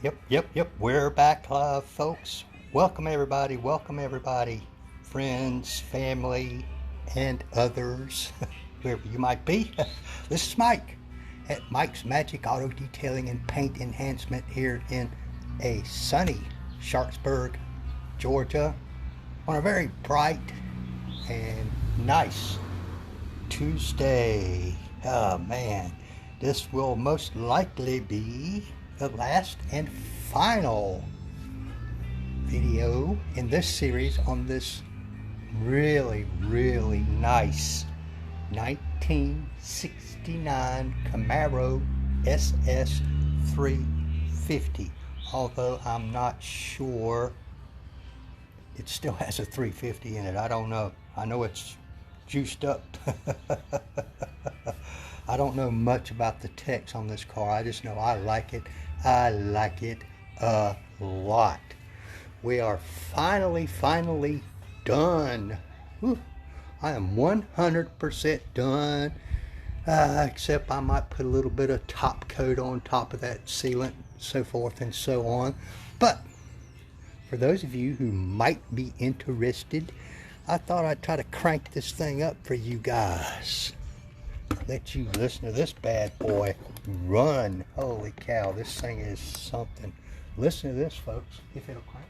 Yep. We're back live, folks. Welcome everybody, friends, family, and others, wherever you might be. This is Mike at Mike's Magic Auto Detailing and Paint Enhancement here in a sunny Sharpsburg, Georgia, on a very bright and nice Tuesday. Oh man, this will most likely be the last and final video in this series on this really nice 1969 Camaro SS 350. Although I'm not sure it still has a 350 in it. I don't know. I know it's juiced up. I don't know much about the text on this car. I just know I like it. I like it a lot. We are finally done. Whew. I am 100% done. Except I might put a little bit of top coat on top of that sealant, so forth and so on. But for those of you who might be interested, I thought I'd try to crank this thing up for you guys. Let you listen to this bad boy run. Holy cow, this thing is something. Listen to this, folks, if it'll crank.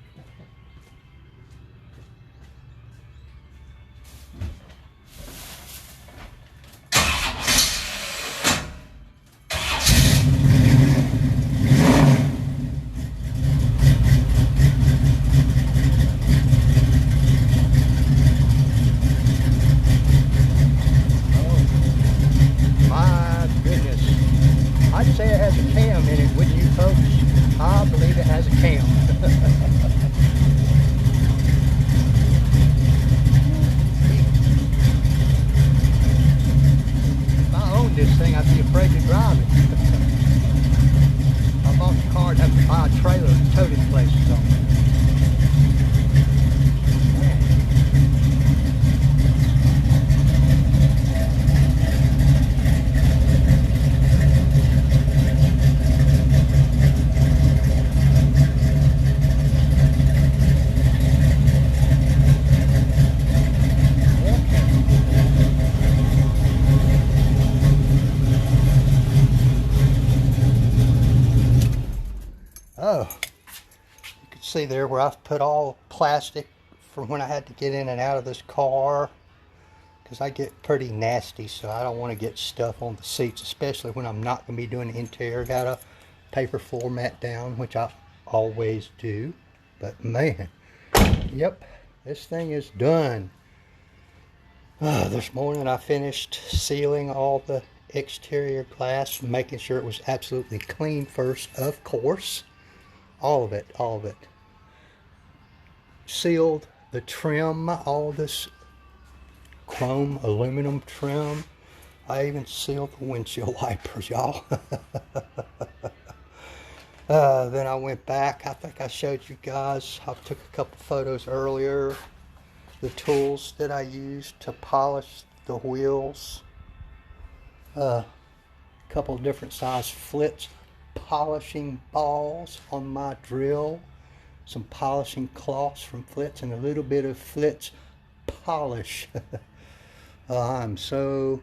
I'd say it has a cam in it, wouldn't you, folks? I believe it has a cam. If I owned this thing, I'd be afraid to drive it. I bought the car and have to buy a trailer and tow it places on. Oh, you can see there where I've put all plastic from when I had to get in and out of this car, because I get pretty nasty, so I don't want to get stuff on the seats, especially when I'm not going to be doing the interior. Got a paper floor mat down, which I always do. But man, yep, this thing is done. This morning I finished sealing all the exterior glass, making sure it was absolutely clean first, of course. All of it. Sealed the trim, all this chrome aluminum trim. I even sealed the windshield wipers, y'all. Then I went back. I think I showed you guys. I took a couple photos earlier. The tools that I used to polish the wheels. A couple of different size flits. Polishing balls on my drill, some polishing cloths from Flitz, and a little bit of Flitz polish. I'm so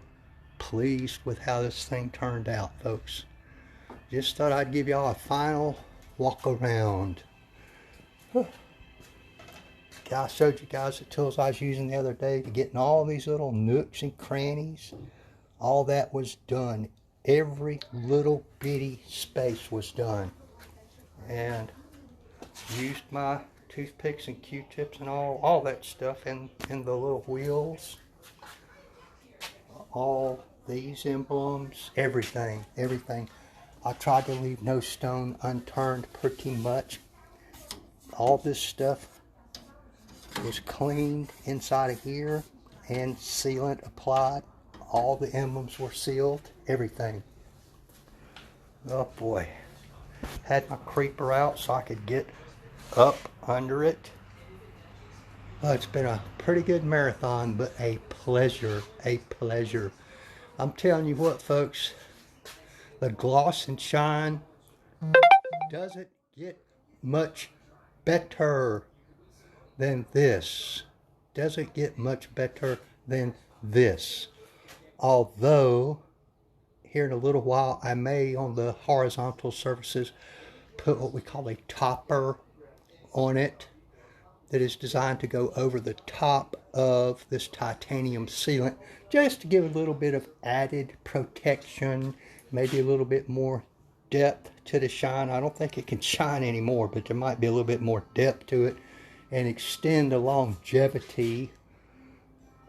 pleased with how this thing turned out, folks. Just thought I'd give y'all a final walk around. I showed you guys the tools I was using the other day to get in all these little nooks and crannies. All that was done. Every little bitty space was done, and used my toothpicks and Q-tips and all that stuff in the little wheels, all these emblems, everything. I tried to leave no stone unturned pretty much. All this stuff was cleaned inside of here and sealant applied. All the emblems were sealed, everything. Oh boy. Had my creeper out so I could get up under it. It's been a pretty good marathon, but a pleasure, I'm telling you what, folks, the gloss and shine doesn't get much better than this. Doesn't get much better than this. Although, here in a little while, I may, on the horizontal surfaces, put what we call a topper on it that is designed to go over the top of this titanium sealant, just to give a little bit of added protection, maybe a little bit more depth to the shine. I don't think it can shine anymore, but there might be a little bit more depth to it and extend the longevity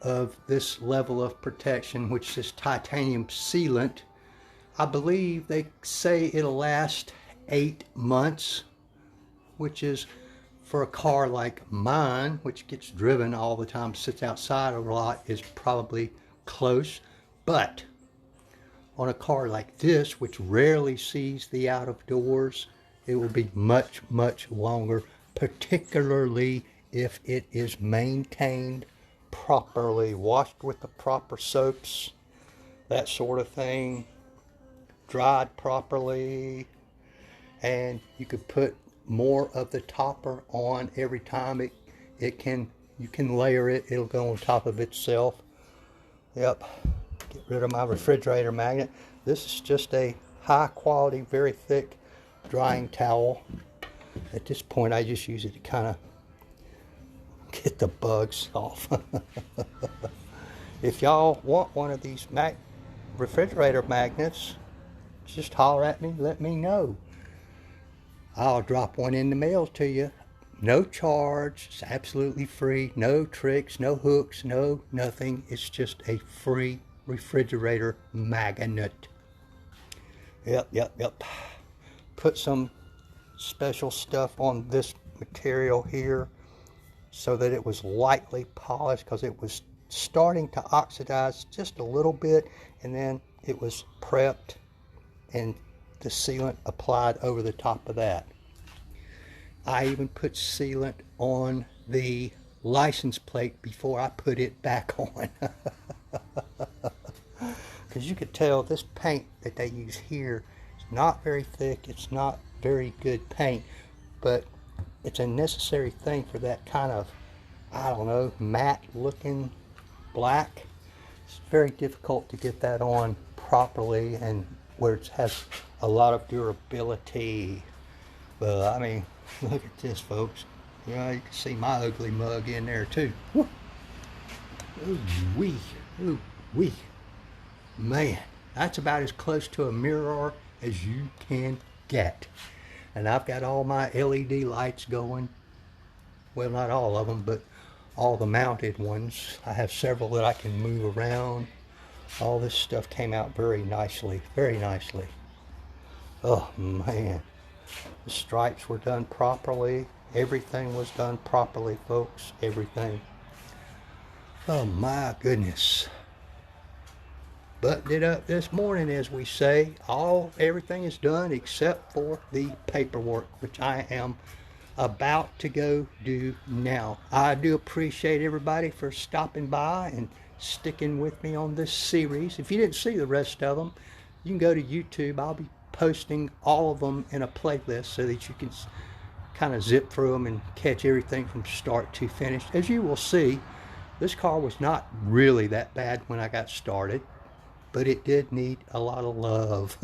of this level of protection, which is titanium sealant. I believe they say it'll last 8 months, which is, for a car like mine, which gets driven all the time, sits outside a lot, is probably close. But on a car like this, which rarely sees the out of doors, it will be much, much longer, particularly if it is maintained properly, washed with the proper soaps, that sort of thing, dried properly, and you could put more of the topper on every time. You can layer it, it'll go on top of itself. Yep, get rid of my refrigerator magnet. This is just a high quality, very thick drying towel. At this point I just use it to kind of get the bugs off. If y'all want one of these refrigerator magnets, just holler at me, let me know. I'll drop one in the mail to you. No charge, it's absolutely free, no tricks, no hooks, no nothing. It's just a free refrigerator magnet. Yep. Put some special stuff on this material here so that it was lightly polished, because it was starting to oxidize just a little bit, and then it was prepped and the sealant applied over the top of that. I even put sealant on the license plate before I put it back on. Because you could tell this paint that they use here is not very thick, it's not very good paint, but it's a necessary thing for that kind of, I don't know, matte looking black. It's very difficult to get that on properly and where it has a lot of durability. But I mean, look at this, folks. Yeah, you can see my ugly mug in there too. Ooh wee. Man, that's about as close to a mirror as you can get. And I've got all my LED lights going. Well, not all of them, but all the mounted ones. I have several that I can move around. All this stuff came out very nicely, very nicely. Oh man, the stripes were done properly. Everything was done properly, folks, everything. Oh my goodness. Buttoned it up this morning, as we say. Everything is done except for the paperwork, which I am about to go do now. I do appreciate everybody for stopping by and sticking with me on this series. If you didn't see the rest of them, you can go to YouTube. I'll be posting all of them in a playlist so that you can kind of zip through them and catch everything from start to finish. As you will see, this car was not really that bad when I got started, but it did need a lot of love,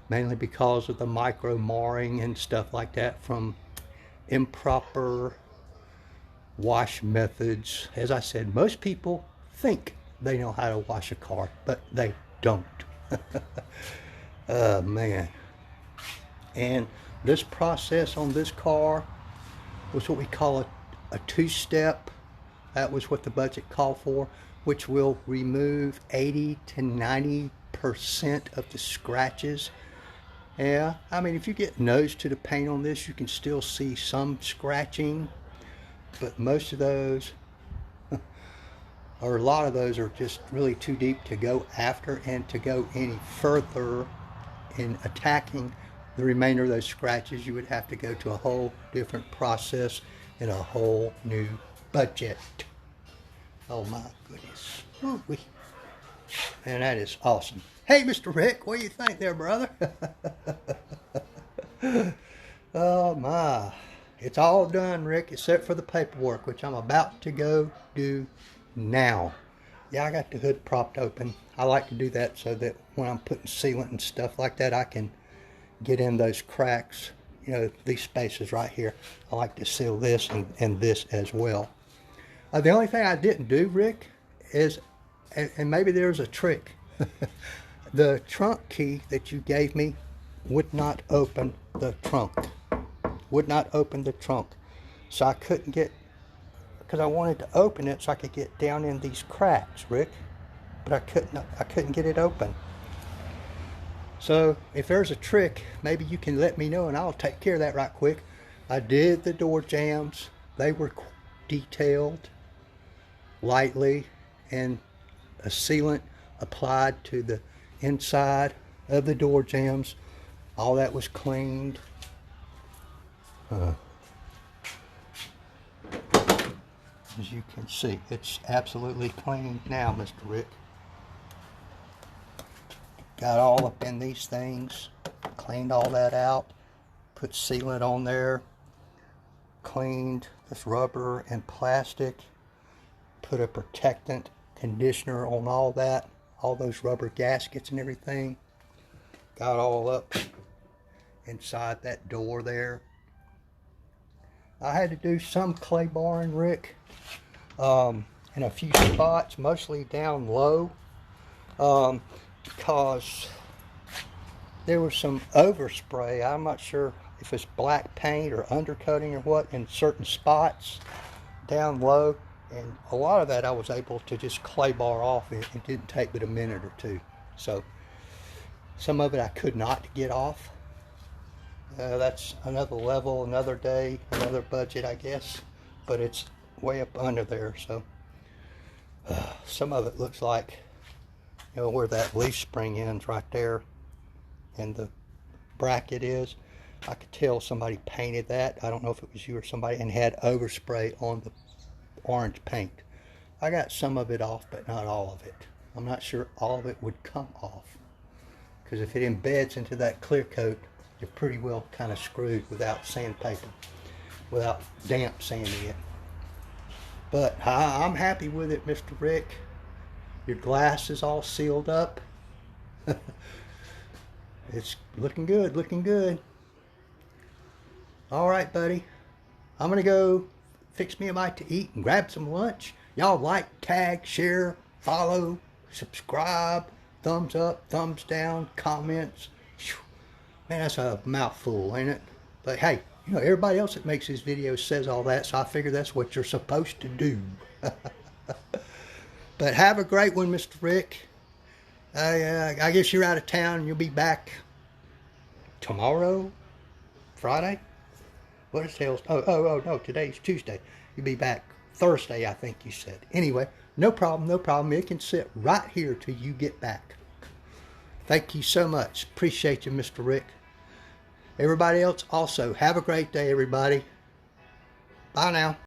mainly because of the micro marring and stuff like that from improper wash methods. As I said, most people think they know how to wash a car, but they don't. Oh man. And this process on this car was what we call a two-step. That was what the budget called for, which will remove 80 to 90% of the scratches. Yeah, I mean, if you get nose to the paint on this, you can still see some scratching, but most of those, or a lot of those, are just really too deep to go after, and to go any further in attacking the remainder of those scratches, you would have to go to a whole different process and a whole new budget. Oh my goodness. Ooh-wee. Man, that is awesome. Hey, Mr. Rick, what do you think there, brother? Oh my. It's all done, Rick, except for the paperwork, which I'm about to go do now. Yeah, I got the hood propped open. I like to do that so that when I'm putting sealant and stuff like that, I can get in those cracks, you know, these spaces right here. I like to seal this and this as well. The only thing I didn't do, Rick, is, and maybe there's a trick, the trunk key that you gave me would not open the trunk. Would not open the trunk. So I couldn't get, because I wanted to open it so I could get down in these cracks, Rick. But I couldn't get it open. So if there's a trick, maybe you can let me know and I'll take care of that right quick. I did the door jambs. They were detailed lightly and a sealant applied to the inside of the door jambs. All that was cleaned. As you can see, it's absolutely clean now, Mr. Rick. Got all up in these things, cleaned all that out, put sealant on there, cleaned this rubber and plastic, put a protectant conditioner on all that, all those rubber gaskets and everything. Got all up inside that door there. I had to do some clay barring, Rick, in a few spots, mostly down low, because there was some overspray. I'm not sure if it's black paint or undercoating or what in certain spots down low, and a lot of that I was able to just clay bar off. It didn't take but a minute or two. So some of it I could not get off. That's another level, another day, another budget, I guess, but it's way up under there. So some of it looks like, you know, where that leaf spring ends right there and the bracket is. I could tell somebody painted that. I don't know if it was you or somebody, and had overspray on the orange paint. I got some of it off, but not all of it. I'm not sure all of it would come off, because if it embeds into that clear coat, you're pretty well kind of screwed without sandpaper, without damp sanding it. But I'm happy with it, Mr. Rick. Your glass is all sealed up. It's looking good, looking good. All right, buddy. I'm gonna go fix me a bite to eat and grab some lunch. Y'all like, tag, share, follow, subscribe, thumbs up, thumbs down, comments. Man, that's a mouthful, ain't it? But hey, you know, everybody else that makes these videos says all that, so I figure that's what you're supposed to do. But have a great one, Mr. Rick. I guess you're out of town and you'll be back tomorrow? Friday? What is hell? Oh, no, today's Tuesday. You'll be back Thursday, I think you said. Anyway, no problem, no problem. It can sit right here till you get back. Thank you so much. Appreciate you, Mr. Rick. Everybody else also, have a great day, everybody. Bye now.